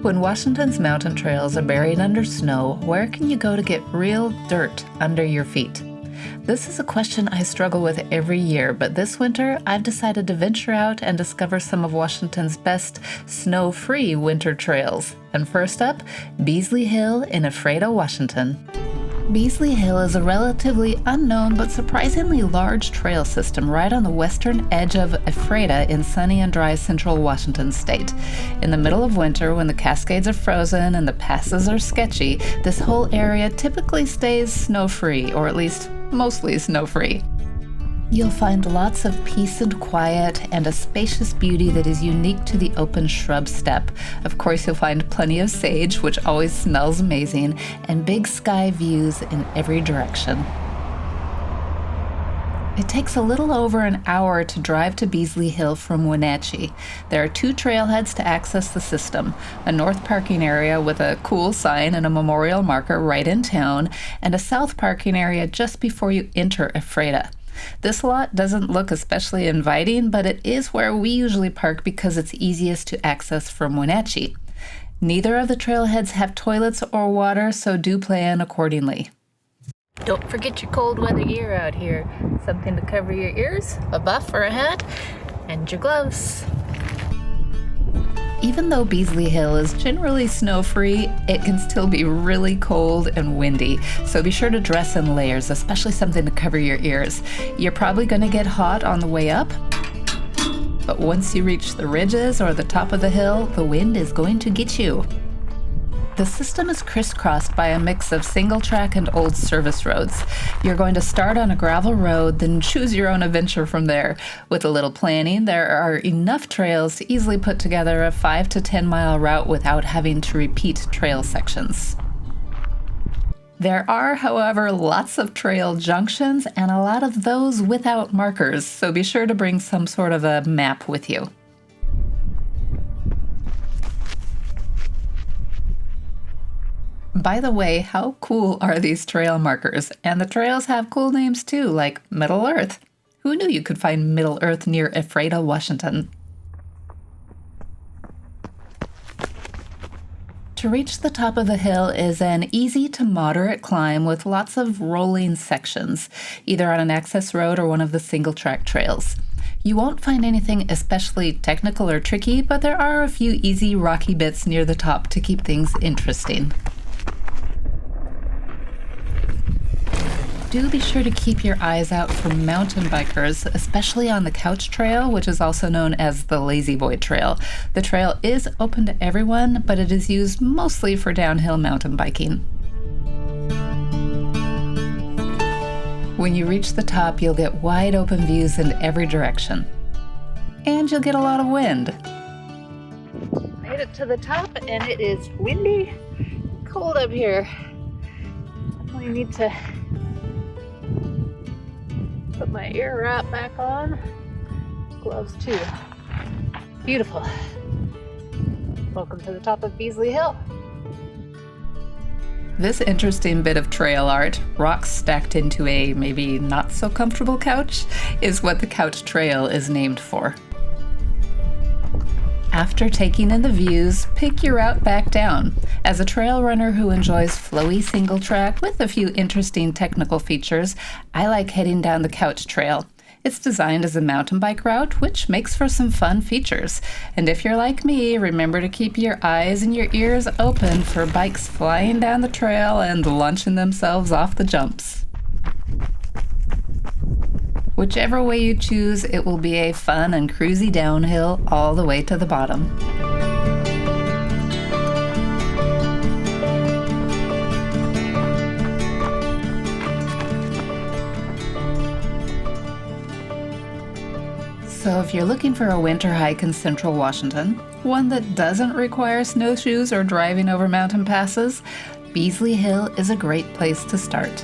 When Washington's mountain trails are buried under snow, where can you go to get real dirt under your feet? This is a question I struggle with every year, but this winter I've decided to venture out and discover some of Washington's best snow-free winter trails. And first up, Beezley Hill in Ephrata, Washington. Beezley Hill is a relatively unknown but surprisingly large trail system right on the western edge of Ephrata in sunny and dry central Washington state. In the middle of winter, when the Cascades are frozen and the passes are sketchy, this whole area typically stays snow-free, or at least mostly snow-free. You'll find lots of peace and quiet and a spacious beauty that is unique to the open shrub steppe. Of course, you'll find plenty of sage, which always smells amazing, and big sky views in every direction. It takes a little over an hour to drive to Beezley Hill from Wenatchee. There are two trailheads to access the system, a north parking area with a cool sign and a memorial marker right in town, and a south parking area just before you enter Ephrata. This lot doesn't look especially inviting, but it is where we usually park because it's easiest to access from Wenatchee. Neither of the trailheads have toilets or water, so do plan accordingly. Don't forget your cold weather gear out here. Something to cover your ears, a buff or a hat, and your gloves. Even though Beezley Hill is generally snow-free, it can still be really cold and windy, so be sure to dress in layers, especially something to cover your ears. You're probably going to get hot on the way up, but once you reach the ridges or the top of the hill, the wind is going to get you. The system is crisscrossed by a mix of single track and old service roads. You're going to start on a gravel road, then choose your own adventure from there. With a little planning, there are enough trails to easily put together a 5 to 10 mile route without having to repeat trail sections. There are, however, lots of trail junctions and a lot of those without markers, so be sure to bring some sort of a map with you. By the way, how cool are these trail markers? And the trails have cool names too, like Middle Earth. Who knew you could find Middle Earth near Ephrata, Washington? To reach the top of the hill is an easy to moderate climb with lots of rolling sections, either on an access road or one of the single-track trails. You won't find anything especially technical or tricky, but there are a few easy rocky bits near the top to keep things interesting. Do be sure to keep your eyes out for mountain bikers, especially on the Couch Trail, which is also known as the Lazy Boy Trail. The trail is open to everyone, but it is used mostly for downhill mountain biking. When you reach the top, you'll get wide open views in every direction. And you'll get a lot of wind. Made it to the top, and it is windy, cold up here. Definitely need to put my ear wrap back on. Gloves too. Beautiful. Welcome to the top of Beezley Hill. This interesting bit of trail art, rocks stacked into a maybe not so comfortable couch, is what the Couch Trail is named for. After taking in the views, pick your route back down. As a trail runner who enjoys flowy single track with a few interesting technical features, I like heading down the Couch Trail. It's designed as a mountain bike route, which makes for some fun features. And if you're like me, remember to keep your eyes and your ears open for bikes flying down the trail and launching themselves off the jumps. Whichever way you choose, it will be a fun and cruisy downhill all the way to the bottom. So if you're looking for a winter hike in central Washington, one that doesn't require snowshoes or driving over mountain passes, Beezley Hill is a great place to start.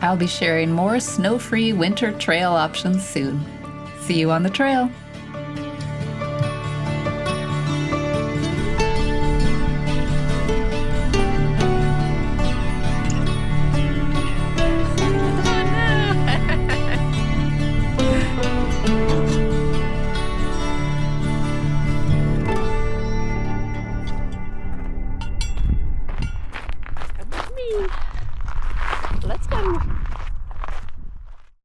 I'll be sharing more snow-free winter trail options soon. See you on the trail! Let's go.